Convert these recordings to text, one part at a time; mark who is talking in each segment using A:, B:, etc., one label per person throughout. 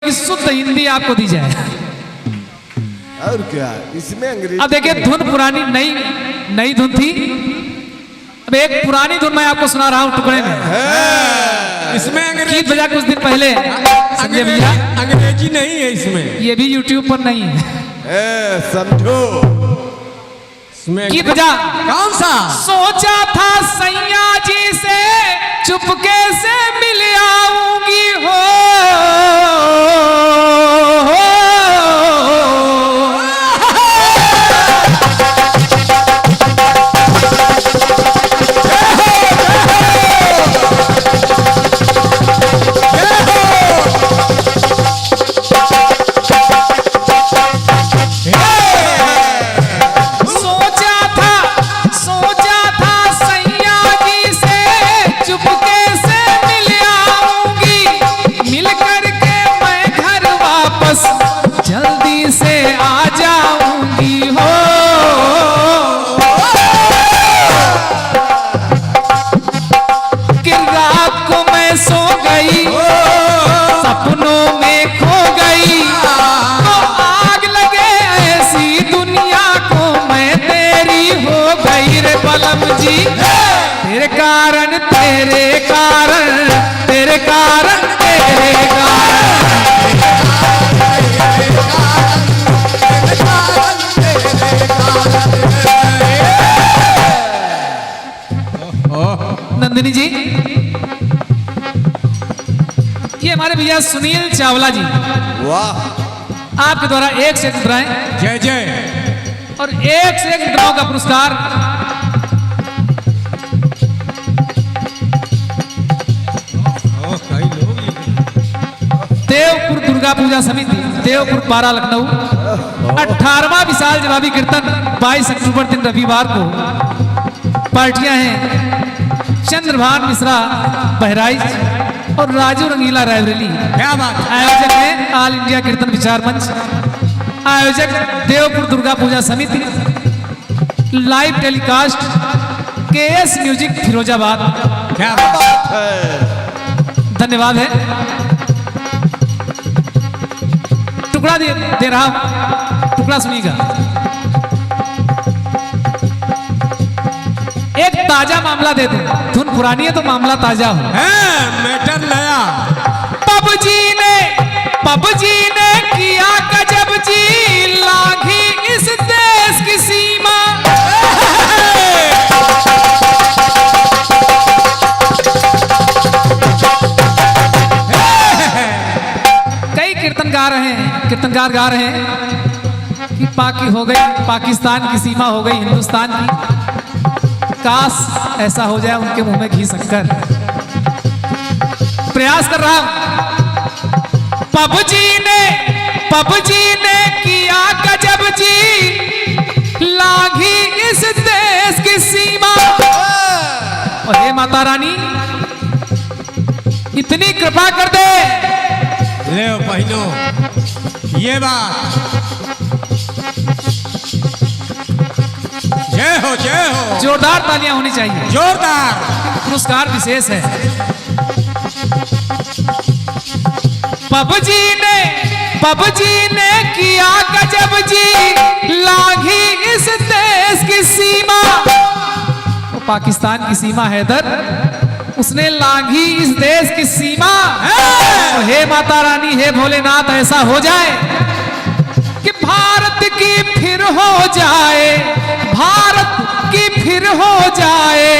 A: कि शुद्ध हिंदी आपको दी जाए।
B: और क्या इसमें अंग्रेजी?
A: अब देखिए धुन पुरानी नई धुन थी। अब एक पुरानी धुन मैं आपको सुना रहा हूँ टुकड़े में।
C: इसमें अंग्रेजी
A: बजा कुछ दिन पहले समझे भैया,
C: अंग्रेजी नहीं है इसमें,
A: ये भी यूट्यूब पर नहीं है।
B: समझो
A: गीत बजा।
C: कौन सा?
A: सोचा था सैया जी से चुपके से मिल आऊंगी हो, जल्दी से आ जाऊंगी हो। कि रात को मैं सो गई सपनों में खो गई, तो आग लगे ऐसी दुनिया को मैं तेरी हो गई रे बलम जी। तेरे कारण तेरे कारण तेरे कारण तेरे कारण नंदिनी जी, ये हमारे भैया सुनील चावला जी,
B: वाह,
A: आपके द्वारा एक से एक मुद्राएं,
C: जय जय,
A: और एक से एक मुद्राओं का पुरस्कार देवपुर दुर्गा पूजा समिति, देवपुर पारा, लखनऊ। 18वां विशाल जवाबी कीर्तन 22 अक्टूबर दिन रविवार को। पार्टियां हैं चंद्रभान मिश्रा बहराइच और राजू रंगीला रायबरेली।
C: क्या बात।
A: आयोजक है ऑल इंडिया कीर्तन विचार मंच, आयोजक देवपुर दुर्गा पूजा समिति, live telecast KS music Firozabad.
C: क्या बात
B: है।
A: धन्यवाद है। टुकड़ा दे रहा हूं, टुकड़ा सुनिएगा। एक ताजा मामला दे दो, धुन पुरानी है तो मामला ताजा हो।
C: मैटर नया।
A: पबजी ने किया गजब जी, लांघी इस देश की सीमा। कई कीर्तनकार गा रहे हैं कि पाकिस्तान की सीमा हो गई हिंदुस्तान की। काश ऐसा हो जाए उनके मुंह में घी शक्कर। प्रयास कर रहा हूं। पबजी ने किया गजब जी, लांघी इस देश की सीमा। और हे माता रानी इतनी कृपा कर दे।
C: ले बहनों, ये बात। जय हो जय हो।
A: जोरदार तालियां होनी चाहिए।
C: जोरदार।
A: पुरस्कार विशेष है। पबजी ने किया गजब जी, लांघी इस देश की सीमा। तो पाकिस्तान की सीमा हैदर, उसने लांघी इस देश की सीमा। तो हे माता रानी, हे भोलेनाथ, ऐसा हो जाए कि भारत की फिर हो जाए, भारत की फिर हो जाए,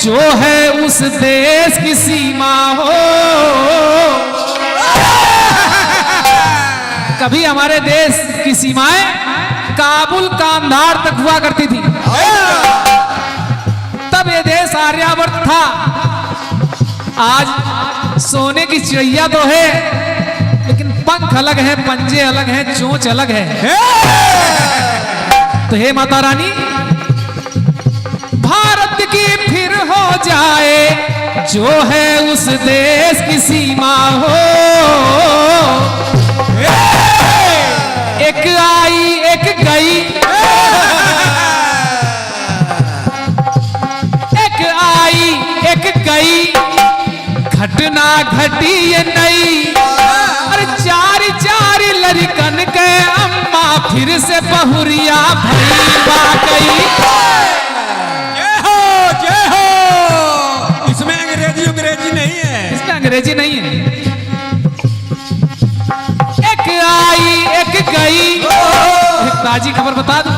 A: जो है उस देश की सीमा हो। कभी हमारे देश की सीमाएं काबुल कांधार तक हुआ करती थी। तब ये देश आर्यावर्त था। आज सोने की चिड़िया तो है, लेकिन पंख अलग है, पंजे अलग हैं, चोंच अलग है। तो हे माता रानी, भारत की फिर हो जाए, जो है उस देश की सीमा हो। एक आई एक गई, एक आई एक गई, घटना घटी ये नई। अरे 4 लड़कन के अम्मा फिर से बहुरिया भई वाकई।
C: जय हो। इसमें अंग्रेजी नहीं है।
A: इसमें अंग्रेजी नहीं है। एक आई एक गई, एक ताजी खबर बता दूं,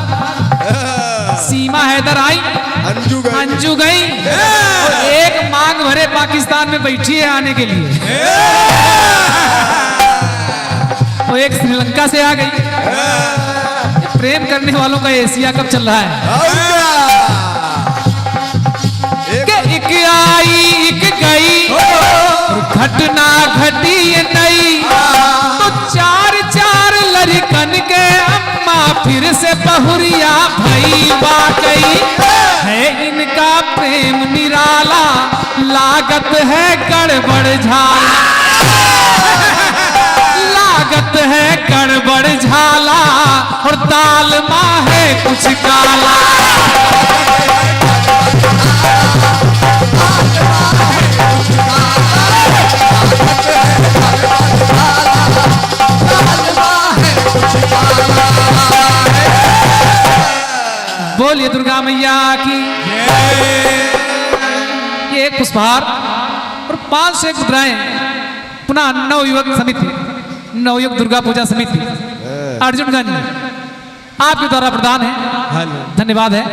A: सीमा हैदर आई, अंजू गई, और एक मांग भरे पाकिस्तान में बैठी है आने के लिए। वो एक श्रीलंका से आ गई। प्रेम करने वालों का एशिया कप चल रहा है। एक आई एक गई, घटना घटी ये नई, तो चार चार लड़कन के अम्मा फिर से बहुरिया भई वाकई। है इनका प्रेम निराला, लागत है गड़बड़ झाला, लागत है गड़बड़ झाला, और दाल मां है कुछ काला। बोलिए दुर्गा मैया की। ये एक पुष्पहार और 500 मुद्राएं पुनः नवयुवक समिति, नवयुवक दुर्गा पूजा समिति अर्जुनगंज आपके द्वारा प्रदान है। धन्यवाद है।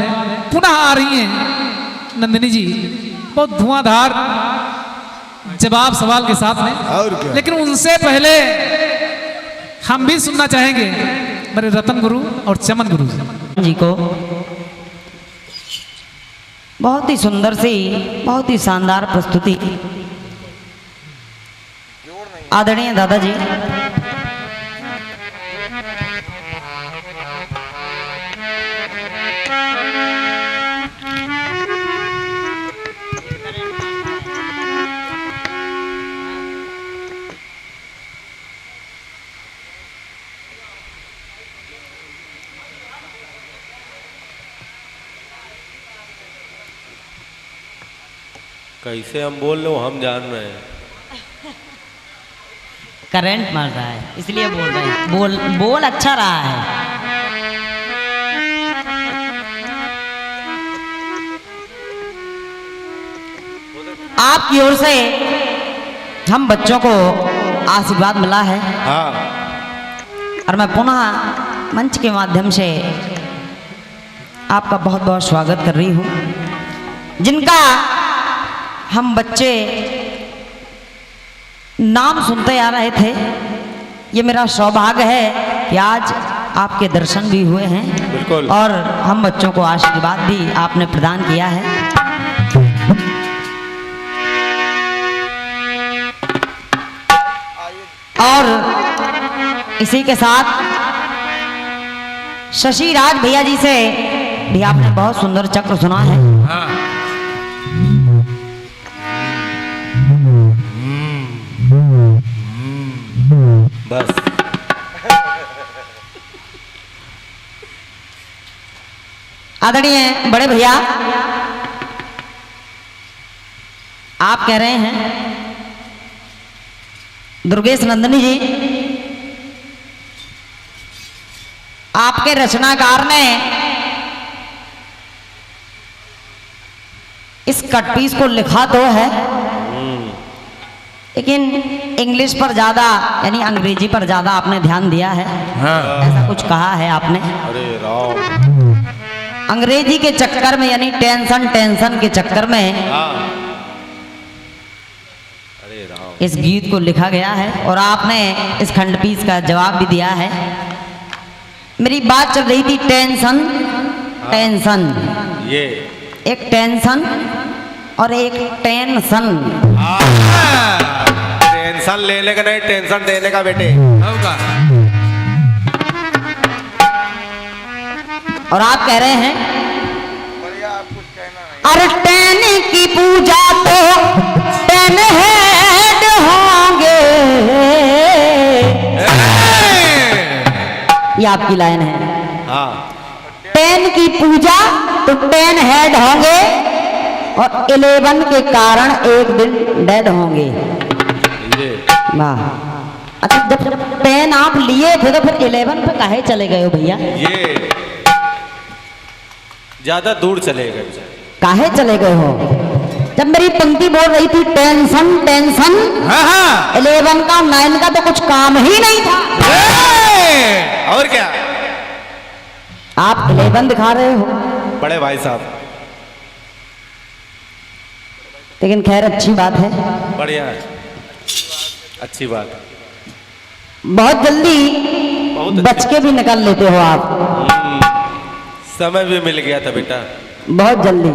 A: पुनः आ रही हैं नंदिनी जी, बहुत धुआंधार जवाब सवाल के साथ में, लेकिन उनसे पहले हम भी सुनना चाहेंगे मेरे रतन गुरु और चमन गुरु
D: जी को। बहुत ही सुंदर सी, बहुत ही शानदार प्रस्तुति आदरणीय दादाजी।
E: कैसे हम बोल लो, हम जान रहे हैं।
D: करंट मार रहा है इसलिए बोल रहे हैं। बोल अच्छा रहा है। आपकी ओर से हम बच्चों को आशीर्वाद मिला है,
E: हाँ।
D: और मैं पुनः मंच के माध्यम से आपका बहुत बहुत स्वागत कर रही हूँ। जिनका हम बच्चे नाम सुनते आ रहे थे, ये मेरा सौभाग्य है कि आज आपके दर्शन भी हुए हैं।
E: बिल्कुल।
D: और हम बच्चों को आशीर्वाद भी आपने प्रदान किया है। और इसी के साथ शशि राज भैया जी से भी आपने बहुत सुंदर चक्र सुना है।
C: हाँ।
E: बस
D: आदरणीय बड़े भैया, आप कह रहे हैं दुर्गेश नंदिनी जी, आपके रचनाकार ने इस कटपीस को लिखा तो है, लेकिन इंग्लिश पर ज्यादा यानी अंग्रेजी पर ज्यादा आपने ध्यान दिया है।
C: हाँ।
D: ऐसा कुछ कहा है आपने।
E: अरे राम,
D: अंग्रेजी के चक्कर में यानी टेंशन के चक्कर में
E: हाँ। अरे राम,
D: इस गीत को लिखा गया है, और आपने इस खंडपीस का जवाब भी दिया है। मेरी बात चल रही थी टेंशन,
E: ये
D: एक टेंशन और एक टेंशन।
E: टेंशन लेने का नहीं, टेंशन देने का बेटे।
C: होगा।
D: और आप कह रहे हैं अरे टेन की पूजा तो टेन हेड होंगे, ये आपकी लाइन है।
E: हाँ।
D: टेन की पूजा तो 10 हेड होंगे, और 11 के कारण एक दिन डेड होंगे।
E: ये
D: वाह। अच्छा, जब 10 आप लिए थे तो फिर 11 पे काहे चले गए हो भैया?
E: ये ज्यादा दूर चले गए।
D: काहे चले गए हो? जब मेरी पंक्ति बोल रही थी टेंशन टेंशन,
A: हाँ हाँ
D: 11 का 9 का तो कुछ काम ही नहीं था।
E: और क्या
D: आप 11 दिखा रहे हो।
E: बड़े भाई साहब,
D: लेकिन खैर अच्छी बात है,
E: बढ़िया है, अच्छी बात है।
D: बहुत जल्दी
E: बहुत अच्छी
D: बच के भी निकल लेते हो आप,
E: समय भी मिल गया था बेटा।
D: बहुत जल्दी।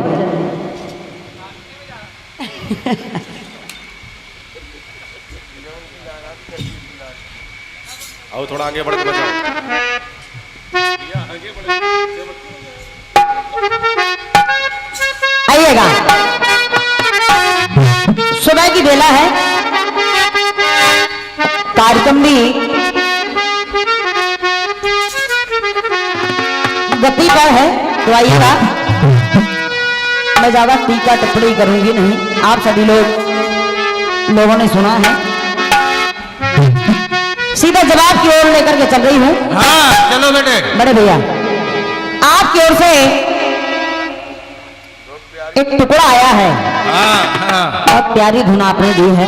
E: आओ थोड़ा आगे बढ़ के बचाओ।
D: आइएगा, सुबह की बेला है, कार्यक्रम भी गति पर है, तो आइएगा। मैं ज्यादा टीका टिप्पणी करूंगी नहीं, आप सभी लोगों ने सुना है। सीधा जवाब की ओर लेकर के चल रही हूं।
A: हाँ चलो बेटे।
D: बड़े भैया, आपकी ओर से एक टुकड़ा आया है,
A: हाँ हाँ
D: बहुत प्यारी धुन आपने दी है।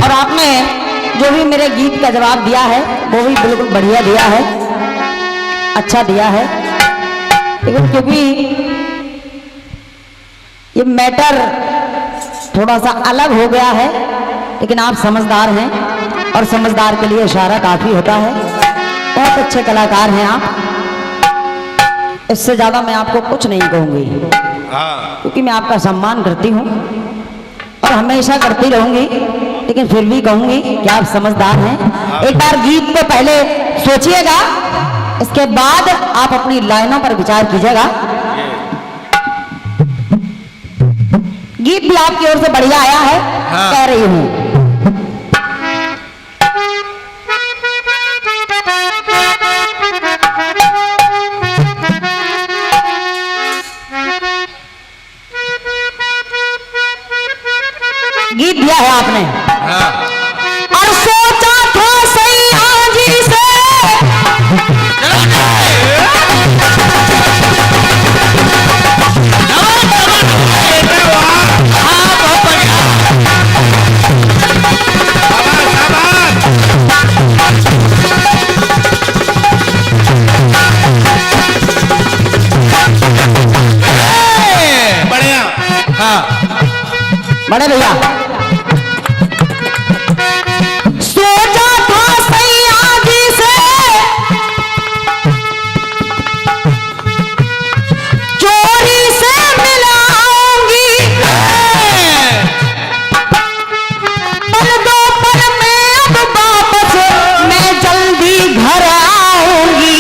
D: और आपने जो भी मेरे गीत का जवाब दिया है वो भी बिल्कुल बढ़िया दिया है, अच्छा दिया है। लेकिन क्योंकि ये मैटर थोड़ा सा अलग हो गया है, लेकिन आप समझदार हैं और समझदार के लिए इशारा काफी होता है। बहुत अच्छे कलाकार हैं आप, इससे ज्यादा मैं आपको कुछ नहीं कहूंगी,
E: हाँ
D: क्योंकि मैं आपका सम्मान करती हूँ और हमेशा करती रहूंगी। लेकिन फिर भी कहूंगी कि आप समझदार हैं। एक बार गीत को पहले सोचिएगा, इसके बाद आप अपनी लाइनों पर विचार कीजिएगा। गीत भी आपकी ओर से बढ़िया आया है, कह रही हूं। गीत दिया है आपने, और सोचा था सैया जी से
E: बढ़िया।
A: हाँ
D: बड़े भैया, सोचा था सैया जी से चोरी से मिलाऊंगी, पल दो पल में अब वापस मैं जल्दी घर आऊंगी।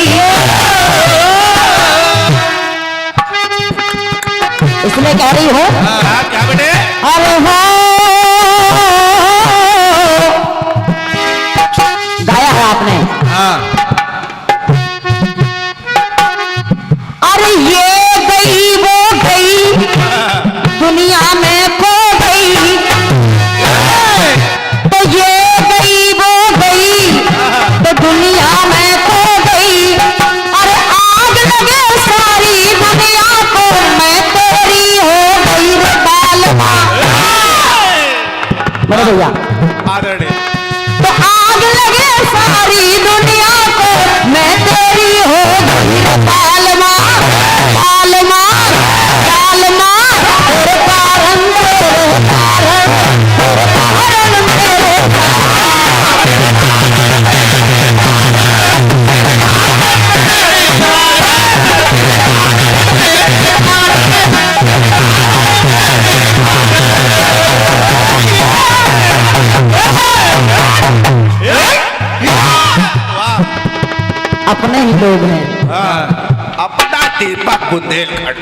D: इसलिए कह रही हो,
E: क्या बेटे?
D: अरे हो गाया है आपने।
A: हाँ
D: अरे ये गई वो गई, दुनिया में खो गई, तो ये गई वो गई, तो दुनिया में खो गई। अरे आग लगे सारी दुनिया को, मैं तेरी हो गई रे बालमा। बड़े भैया,
E: आदरणीय।
D: तो आग लगे सारी दुनिया को, मैं तेरी हो गई रे बालमा, बालमा, बालमा। तेरे कारण, तेरे कारण, तेरे कारण मेरे अपने ही लोग हैं।
E: अपना दीपक बुंदेलखंड।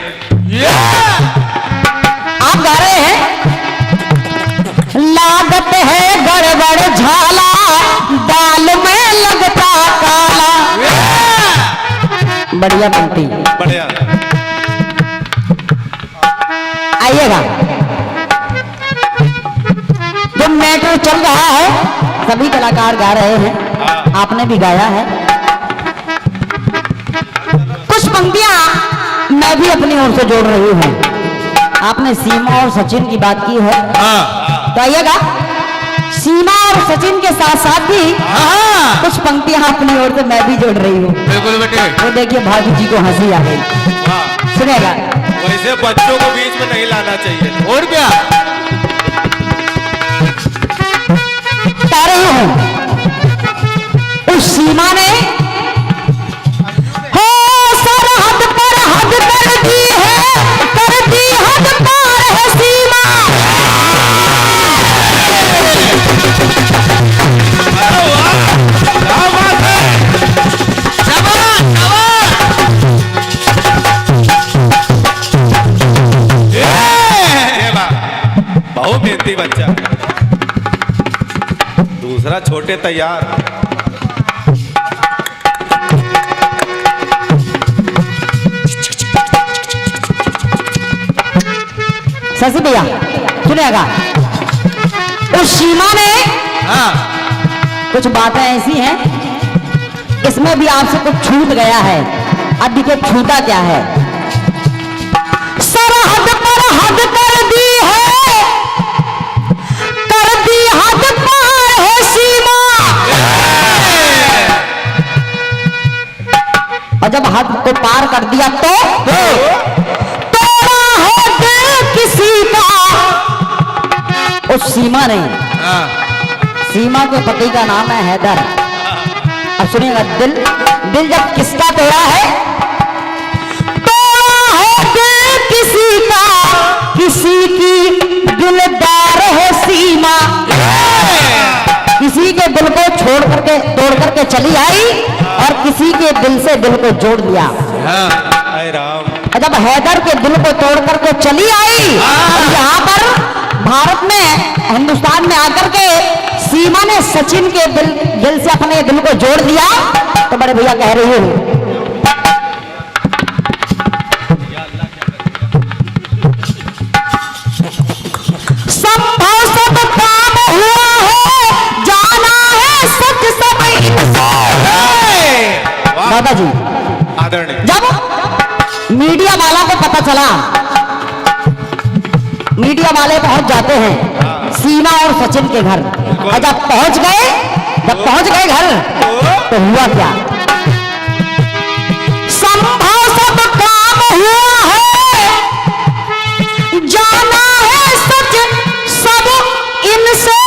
D: आप गा रहे हैं, लागत है गड़बड़ झाला, दाल में लगता काला। बढ़िया पंक्ति।
E: बढ़िया।
D: आइएगा, मैटर चल रहा है, सभी कलाकार गा रहे हैं, आपने भी गाया है। कुछ पंक्तियां मैं भी अपनी ओर से जोड़ रही हूं। आपने सीमा और सचिन की बात की है, तो आइएगा सीमा और सचिन के साथ साथ भी कुछ पंक्तियां अपनी ओर से मैं भी जोड़ रही हूँ।
C: बिल्कुल बेटे।
D: वो देखिए भाभी जी को हंसी आ गई, सुनेगा।
E: वैसे बच्चों को बीच में नहीं लाना चाहिए।
C: और क्या?
D: बता रही हूँ उस सीमा ने हो सरहद पर हद कर दी है, कर दी हद पार है सीमा।
E: बहुत मेहनती बच्चा। दूसरा छोटे तैयार।
D: शशि भैया सुनेगा, उस सीमा ने कुछ बातें ऐसी हैं, इसमें भी आपसे कुछ छूट गया है। अब देखिए छूटा क्या है। सरहद पर हद कर दी है, कर दी हद पार है सीमा। और जब हद को पार कर दिया तो तोड़ा है दिल किसी का। उस सीमा ने, सीमा के पति का नाम है हैदर। अब सुनिएगा, दिल दिल जब किसका तोड़ा है, तोड़ा है दिल किसी का, किसी की दिलदार है सीमा। किसी के दिल को छोड़ करके तोड़ करके चली आई और किसी के दिल से दिल को जोड़ दिया।
E: हाय राम।
D: जब हैदर के दिल को तोड़ करके चली आई और यहाँ पर भारत में, हिंदुस्तान में आकर के सीमा ने सचिन के दिल से अपने दिल को जोड़ दिया, तो बड़े भैया कह रही हूँ संभव सब काम हुआ है, जाना है सच सब दादाजी।
E: आदरणीय।
D: जब मीडिया वाला को पता चला, मीडिया वाले पहुंच जाते हैं सीमा और सचिन के घर, और जब पहुंच गए घर तो हुआ क्या। संभव सब काम हुआ है, जाना है सच सब इनसे।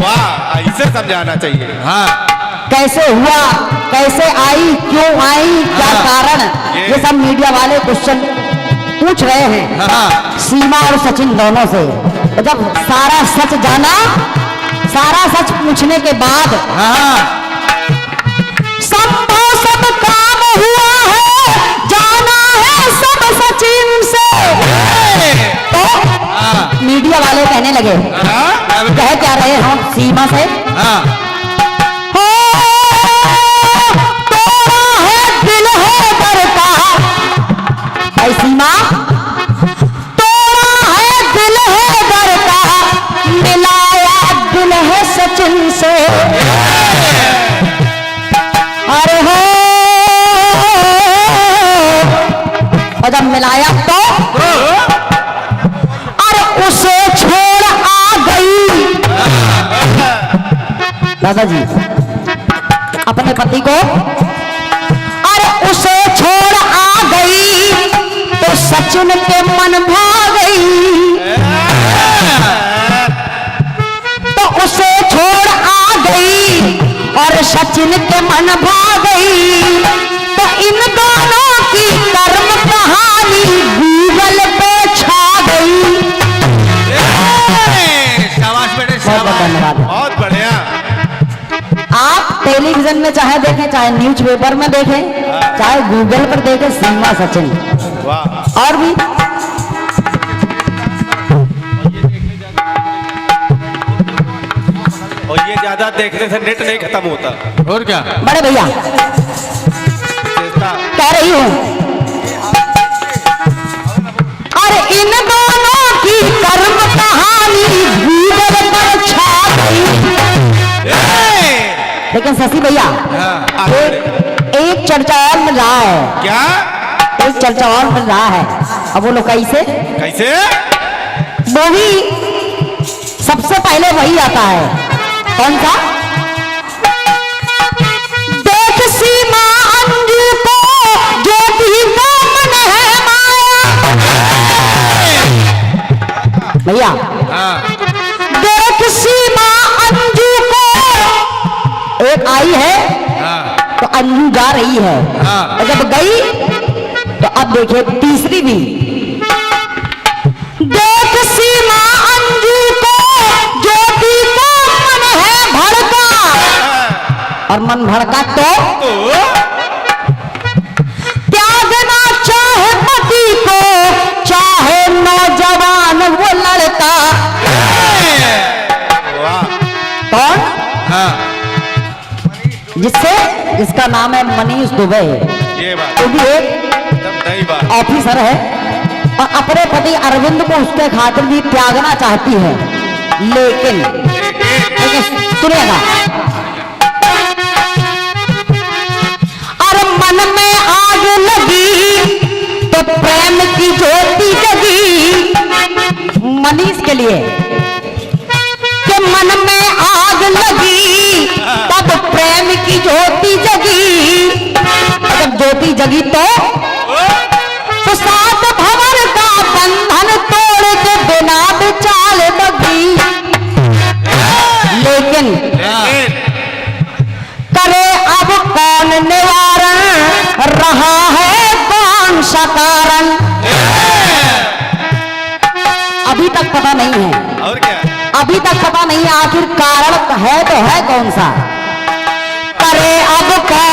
E: वाह, ऐसे समझाना चाहिए।
D: कैसे हुआ, कैसे आई, क्यों आई, क्या कारण, ये सब मीडिया वाले क्वेश्चन पूछ रहे हैं सीमा और सचिन दोनों से। तो जब सारा सच जाना, सारा सच पूछने के बाद संभव सब काम हुआ है, जाना है सब सचिन से। तो मीडिया वाले कहने लगे, कह क्या रहे हम सीमा से, हो तोड़ा है दिल है करता ऐ सीमा, तोड़ा है दिल है करता, मिलाया दिल है सचिन से। अरे हो और जब मिलाया तो अरे उसे छोड़ आ गई दादाजी अपने पति को, अरे उसे छोड़ आ गई तो सचिन के मन भा गई। तो उसे छोड़ आ गई और सचिन के मन भा गई। तो इन दोनों की कर्म कहानी गूगल पे छा गई।
C: शाबाश बेटे,
D: बहुत बहुत धन्यवाद।
E: बहुत बढ़िया।
D: आप टेलीविजन में चाहे देखें, चाहे न्यूज़पेपर में देखें, चाहे गूगल पर देखें, सीमा सचिन
E: वाह।
D: और भी
E: और ये ज्यादा देखने से नेट नहीं खत्म होता।
C: और क्या?
D: बड़े भैया
E: विशेषता।
D: कह रही हूं, अरे इन दोनों की कर्म कहानी लेकिन शशि भैया एक चर्चा और मिल रहा है।
C: क्या?
D: एक चर्चा और मिल रहा है। अब बोलो कैसे?
C: कैसे?
D: वो भी सबसे पहले वही आता है। कौन सा? देख सीमा अंजू को जो भी वो मन है माया। भैया देख सीमा अंजू को, एक आई है तो अंजू जा रही है, और जब गई तो अब देखिए तीसरी भी। देख सीमा अंजू को ज्योति को मन है भड़का, और मन भड़का तो त्यागना चाहे पति को, चाहे नौजवान वो लड़का। कौन? जिसका नाम है मनीष दुबे।
C: ये बात
D: वो भी एक
C: एकदम सही बात।
D: ऑफिसर है और अपने पति अरविंद को उसके खातिर भी त्यागना चाहती है, लेकिन सुनिएगा, और मन में आग लगी तो प्रेम की ज्योति जगी। मनीष के लिए कि मन में आग लगी तब प्रेम की ज्योति जगी, जब ज्योति जगी तो सात भंवर का बंधन तोड़ के बिना चाल बगी। लेकिन करे अब कौन निवारण, रहा है कौन सा कारण, अभी तक पता नहीं है।
C: और क्या?
D: अभी तक पता नहीं है आखिर कारण है तो है कौन सा। करे अब कौन